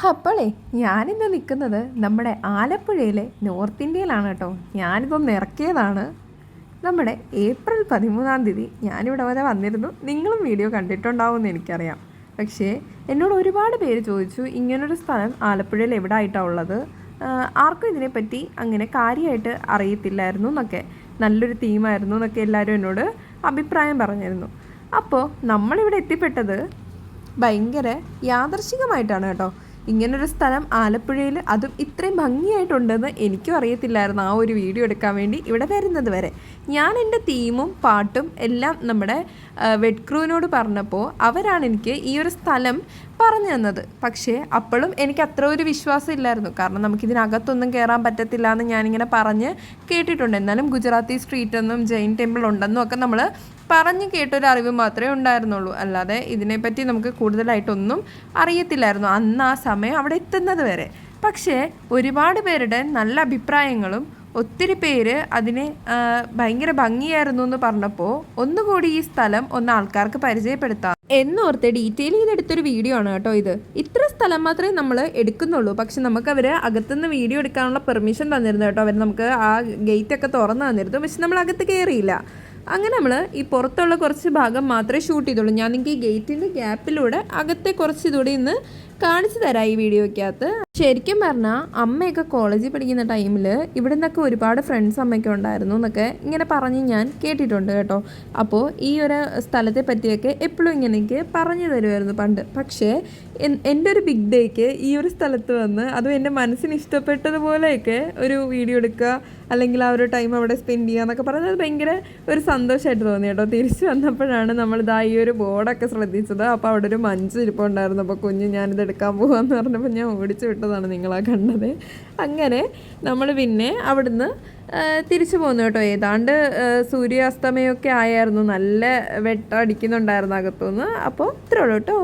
അപ്പോളേ ഞാനിന്ന് നിൽക്കുന്നത് നമ്മുടെ ആലപ്പുഴയിലെ നോർത്ത് ഇന്ത്യയിലാണ് കേട്ടോ. ഞാനിതൊന്ന് ഇറക്കിയതാണ്. നമ്മുടെ ഏപ്രിൽ 13-ാം തീയതി ഞാനിവിടെ വരെ വന്നിരുന്നു. നിങ്ങളും വീഡിയോ കണ്ടിട്ടുണ്ടാവുമെന്ന് എനിക്കറിയാം. പക്ഷേ എന്നോട് ഒരുപാട് പേര് ചോദിച്ചു ഇങ്ങനൊരു സ്ഥലം ആലപ്പുഴയിൽ എവിടെ ആയിട്ടാണ് ഉള്ളത്, ആർക്കും ഇതിനെപ്പറ്റി അങ്ങനെ കാര്യമായിട്ട് അറിയത്തില്ലായിരുന്നു എന്നൊക്കെ, നല്ലൊരു തീമായിരുന്നു എന്നൊക്കെ എല്ലാവരും എന്നോട് അഭിപ്രായം പറഞ്ഞിരുന്നു. അപ്പോൾ നമ്മളിവിടെ എത്തിപ്പെട്ടത് ഭയങ്കര യാദർശികമായിട്ടാണ് കേട്ടോ. ഇങ്ങനൊരു സ്ഥലം ആലപ്പുഴയിൽ അതും ഇത്രയും ഭംഗിയായിട്ടുണ്ടെന്ന് എനിക്കും അറിയത്തില്ലായിരുന്നു ആ ഒരു വീഡിയോ എടുക്കാൻ വേണ്ടി ഇവിടെ വരുന്നത് വരെ. ഞാൻ എൻ്റെ തീമും പാട്ടും എല്ലാം നമ്മുടെ വെഡ് ക്രൂവിനോട് പറഞ്ഞപ്പോൾ അവരാണ് എനിക്ക് ഈ ഒരു സ്ഥലം പറഞ്ഞു തന്നത്. പക്ഷേ അപ്പോഴും എനിക്ക് അത്ര ഒരു വിശ്വാസം ഇല്ലായിരുന്നു. കാരണം നമുക്കിതിനകത്തൊന്നും കയറാൻ പറ്റത്തില്ല എന്ന് ഞാനിങ്ങനെ പറഞ്ഞ് കേട്ടിട്ടുണ്ട്. എന്നാലും ഗുജറാത്തി സ്ട്രീറ്റ് എന്നും ജൈൻ ടെമ്പിൾ ഉണ്ടെന്നും ഒക്കെ നമ്മൾ പറഞ്ഞു കേട്ടൊരു അറിവ് മാത്രമേ ഉണ്ടായിരുന്നുള്ളൂ. അല്ലാതെ ഇതിനെപ്പറ്റി നമുക്ക് കൂടുതലായിട്ടൊന്നും അറിയത്തില്ലായിരുന്നു അന്ന് ആ സമയം അവിടെ എത്തുന്നത് വരെ. പക്ഷേ ഒരുപാട് പേരുടെ നല്ല അഭിപ്രായങ്ങളും ഒത്തിരി പേര് അതിനെ ഭയങ്കര ഭംഗിയായിരുന്നു എന്ന് പറഞ്ഞപ്പോൾ ഒന്നുകൂടി ഈ സ്ഥലം ഒന്ന് ആൾക്കാർക്ക് പരിചയപ്പെടുത്താം എന്നോർത്ത് ഡീറ്റെയിൽ ചെയ്തെടുത്തൊരു വീഡിയോ ആണ് കേട്ടോ ഇത്. ഇത്ര സ്ഥലം മാത്രമേ നമ്മൾ എടുക്കുന്നുള്ളൂ. പക്ഷെ നമുക്ക് അവർ അകത്തുനിന്ന് വീഡിയോ എടുക്കാനുള്ള പെർമിഷൻ തന്നിരുന്നു കേട്ടോ. അവർ നമുക്ക് ആ ഗേറ്റൊക്കെ തുറന്നു തന്നിരുന്നു. പക്ഷെ നമ്മൾ അകത്ത് കയറിയില്ല. അങ്ങനെ നമ്മൾ ഈ പുറത്തുള്ള കുറച്ച് ഭാഗം മാത്രമേ ഷൂട്ട് ചെയ്തുള്ളൂ. ഞാൻ നിങ്ങൾക്ക് ഈ ഗേറ്റിൻ്റെ ഗ്യാപ്പിലൂടെ അകത്തെ കുറച്ച് ഇതുകൂടി ഇന്ന് കാണിച്ചു തരാം ഈ വീഡിയോയ്ക്കകത്ത്. ശരിക്കും പറഞ്ഞാൽ അമ്മയൊക്കെ കോളേജിൽ പഠിക്കുന്ന ടൈമിൽ ഇവിടെ നിന്നൊക്കെ ഒരുപാട് ഫ്രണ്ട്സ് അമ്മയ്ക്ക് ഉണ്ടായിരുന്നു എന്നൊക്കെ ഇങ്ങനെ പറഞ്ഞ് ഞാൻ കേട്ടിട്ടുണ്ട് കേട്ടോ. അപ്പോൾ ഈ ഒരു സ്ഥലത്തെ പറ്റിയൊക്കെ എപ്പോഴും ഇങ്ങനെ എനിക്ക് പറഞ്ഞു തരുമായിരുന്നു പണ്ട്. പക്ഷേ എൻ്റെ ഒരു ബിഗ് ഡേക്ക് ഈ ഒരു സ്ഥലത്ത് വന്ന് അതും എൻ്റെ മനസ്സിന് ഇഷ്ടപ്പെട്ടതുപോലെയൊക്കെ ഒരു വീഡിയോ എടുക്കുക, അല്ലെങ്കിൽ ആ ഒരു ടൈം അവിടെ സ്പെൻഡ് ചെയ്യുക എന്നൊക്കെ പറഞ്ഞത് ഭയങ്കര ഒരു സന്തോഷമായിട്ട് തോന്നി കേട്ടോ. തിരിച്ച് വന്നപ്പോഴാണ് നമ്മളിതാ ഈ ഒരു ബോർഡൊക്കെ ശ്രദ്ധിച്ചത്. അപ്പോൾ അവിടെ ഒരു മഞ്ച് ഇരിപ്പുണ്ടായിരുന്നു. അപ്പോൾ കുഞ്ഞ് ഞാനിത് എടുക്കാൻ പോകാമെന്ന് പറഞ്ഞപ്പോൾ ഞാൻ ഓടിച്ചു വിട്ടതാണ് നിങ്ങളാ കണ്ടത്. അങ്ങനെ നമ്മൾ പിന്നെ അവിടുന്ന് തിരിച്ചു പോന്നു കേട്ടോ. ഏതാണ്ട് സൂര്യാസ്തമയമൊക്കെ ആയായിരുന്നു. നല്ല വെട്ടം അടിക്കുന്നുണ്ടായിരുന്നു അകത്തുനിന്ന്. അപ്പോൾ ഇത്രേ ഉള്ളൂ കേട്ടോ.